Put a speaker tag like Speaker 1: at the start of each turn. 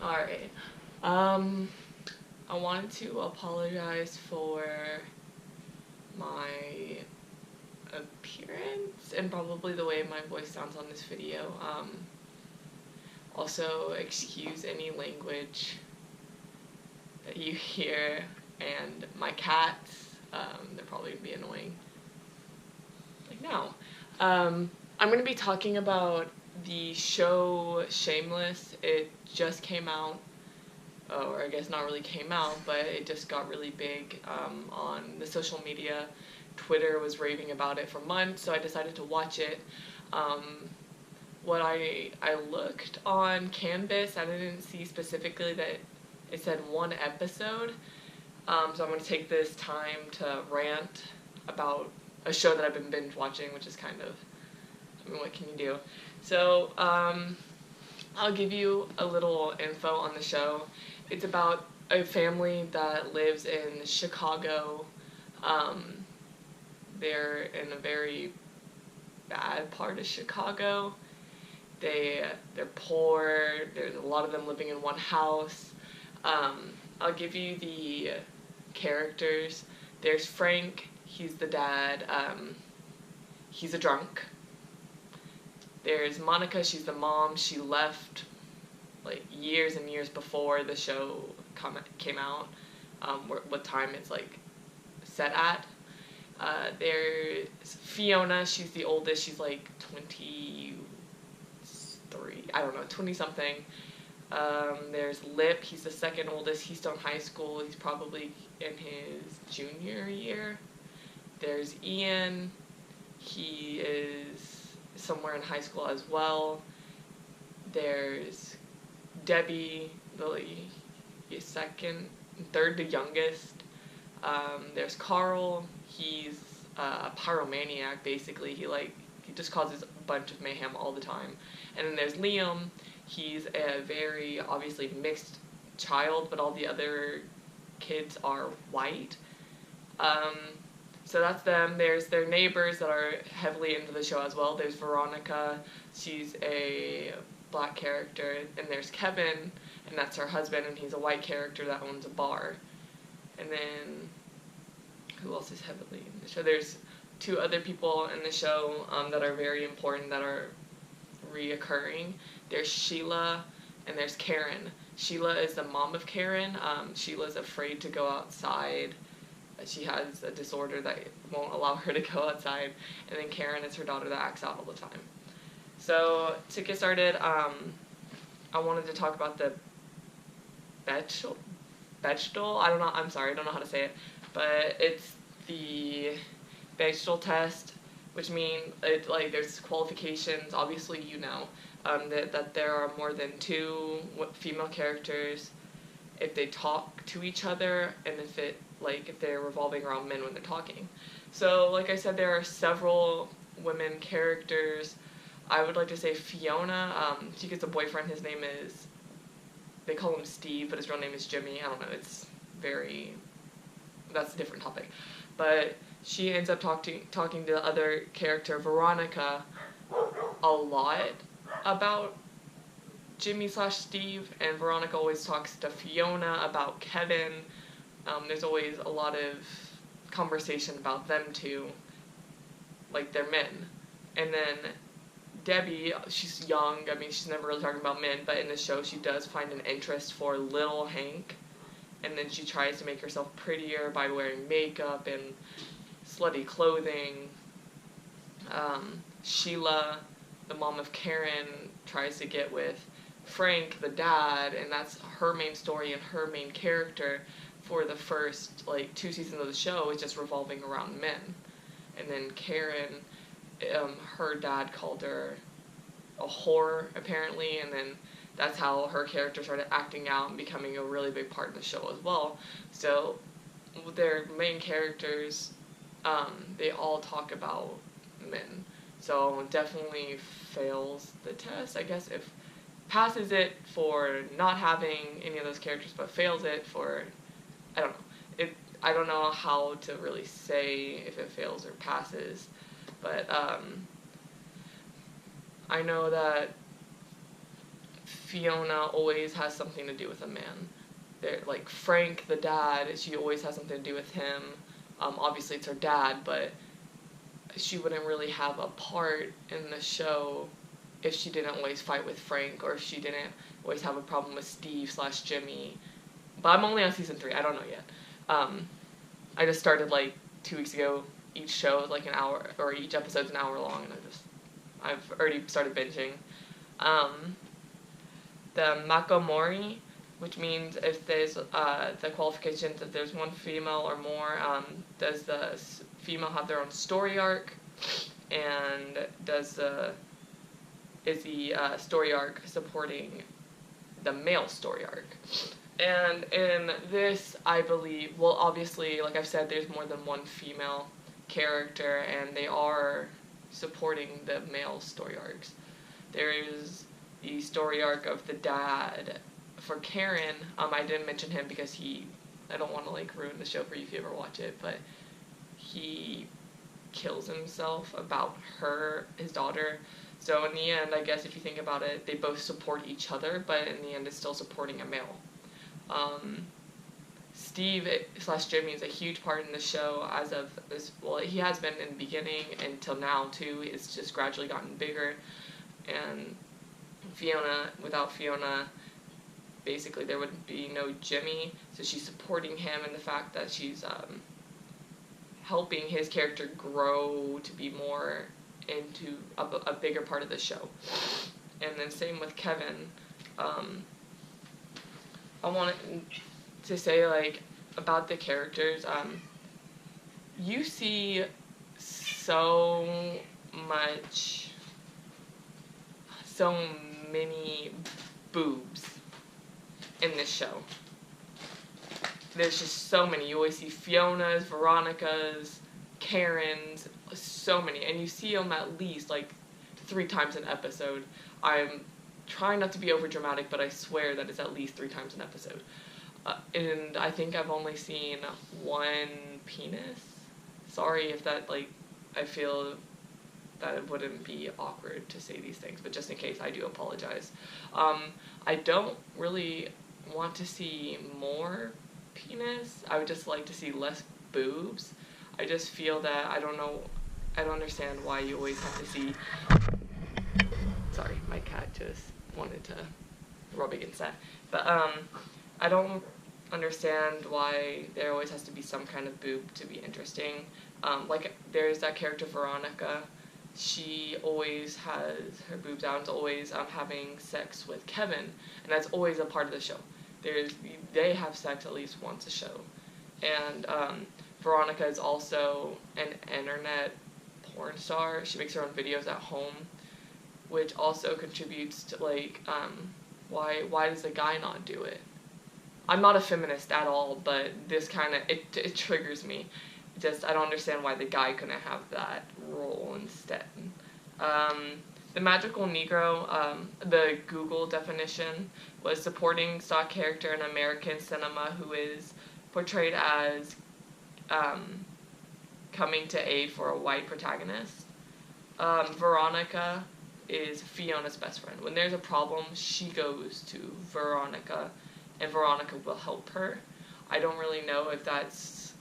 Speaker 1: Alright. I wanted to apologize for my appearance and probably the way my voice sounds on this video. Also, excuse any language that you hear, and my cats, they're probably gonna be annoying. Like now. I'm gonna be talking about the show Shameless. It just came out, or I guess not really came out, but it just got really big on the social media. Twitter was raving about it for months, so I decided to watch it. What I looked on Canvas, I didn't see specifically that it said one episode, so I'm going to take this time to rant about a show that I've been binge watching, which is kind of, I mean, what can you do? So, I'll give you a little info on the show. It's about a family that lives in Chicago. They're in a very bad part of Chicago. They're poor. There's a lot of them living in one house. I'll give you the characters. There's Frank. He's the dad. He's a drunk. There's Monica. She's the mom. She left like years and years before the show came out. What time it's like set at. There's Fiona. She's the oldest. She's like 23. I don't know, 20 something. There's Lip. He's the second oldest. He's still in high school. He's probably in his junior year. There's Ian. He is somewhere in high school as well. There's Debbie, the third, the youngest. There's Carl. He's a pyromaniac, basically. He just causes a bunch of mayhem all the time. And then there's Liam. He's a very obviously mixed child, but all the other kids are white. So that's them. There's their neighbors that are heavily into the show as well. There's Veronica. She's a black character. And there's Kevin, and that's her husband, and he's a white character that owns a bar. And then who else is heavily in the show? There's two other people in the show that are very important, that are reoccurring. There's Sheila and there's Karen. Sheila is the mom of Karen. Sheila's afraid to go outside. She has a disorder that won't allow her to go outside. And then Karen is her daughter that acts out all the time. So to get started, I wanted to talk about the Bechdel. I don't know how to say it, but it's the Bechdel test, which means there's qualifications. Obviously, you know that there are more than two female characters if they talk to each other, and if they're revolving around men when they're talking. So, like I said, there are several women characters. I would like to say Fiona. She gets a boyfriend. His name is, they call him Steve, but his real name is Jimmy. I don't know. That's a different topic. But she ends up talking to the other character, Veronica, a lot about Jimmy/Steve, and Veronica always talks to Fiona about Kevin. There's always a lot of conversation about them two, like they're men. And then Debbie, she's young. I mean, she's never really talking about men, but in the show she does find an interest for little Hank, and then she tries to make herself prettier by wearing makeup and slutty clothing. Sheila, the mom of Karen, tries to get with Frank, the dad, and that's her main story and her main character for the first 2 seasons of the show, is just revolving around men. And then Karen, her dad called her a whore, apparently, and then that's how her character started acting out and becoming a really big part of the show as well. So their main characters, they all talk about men. So definitely fails the test. I guess if passes it for not having any of those characters, but fails it for, I don't know. I don't know how to really say if it fails or passes, but I know that Fiona always has something to do with a man. Like Frank, the dad, she always has something to do with him. Obviously it's her dad, but she wouldn't really have a part in the show if she didn't always fight with Frank, or if she didn't always have a problem with Steve/Jimmy. But I'm only on season 3, I don't know yet. I just started like 2 weeks ago. Each show is like an hour, or each episode's an hour long, and I've already started binging. The Makomori, which means if there's the qualifications, if there's one female or more, does the female have their own story arc, and is the story arc supporting the male story arc. And in this, I believe, well, obviously, like I've said, there's more than one female character, and they are supporting the male story arcs. There is the story arc of the dad for Karen. I didn't mention him because I don't want to like ruin the show for you if you ever watch it, but he kills himself about his daughter. So in the end, I guess if you think about it, they both support each other, but in the end it's still supporting a male. Steve/Jimmy is a huge part in the show as of this. Well, he has been in the beginning until now too. It's just gradually gotten bigger. And without Fiona, basically there would be no Jimmy. So she's supporting him in the fact that she's helping his character grow to be more into a bigger part of the show. And then same with Kevin. I wanted to say, like, about the characters, you see so many boobs in this show. There's just so many. You always see Fiona's, Veronica's, Karen's, so many. And you see them at least, like, 3 times an episode. I'm trying not to be over dramatic, but I swear that it's at least 3 times an episode. And I think I've only seen 1 penis. Sorry if that, like, I feel that it wouldn't be awkward to say these things, but just in case, I do apologize. I don't really want to see more penis. I would just like to see less boobs. I just feel that, I don't understand why you always have to see. Sorry, my cat just wanted to rub against that. But I don't understand why there always has to be some kind of boob to be interesting. Like, there's that character Veronica. She always has her boobs out and is always having sex with Kevin, and that's always a part of the show. They have sex at least once a show. And Veronica is also an internet porn star. She makes her own videos at home, which also contributes to, like, why does the guy not do it? I'm not a feminist at all, but this kind of, it triggers me. I don't understand why the guy couldn't have that role instead. The magical Negro, the Google definition, was supporting stock character in American cinema who is portrayed as coming to aid for a white protagonist. Veronica is Fiona's best friend. When there's a problem, she goes to Veronica, and Veronica will help her. I don't really know if that's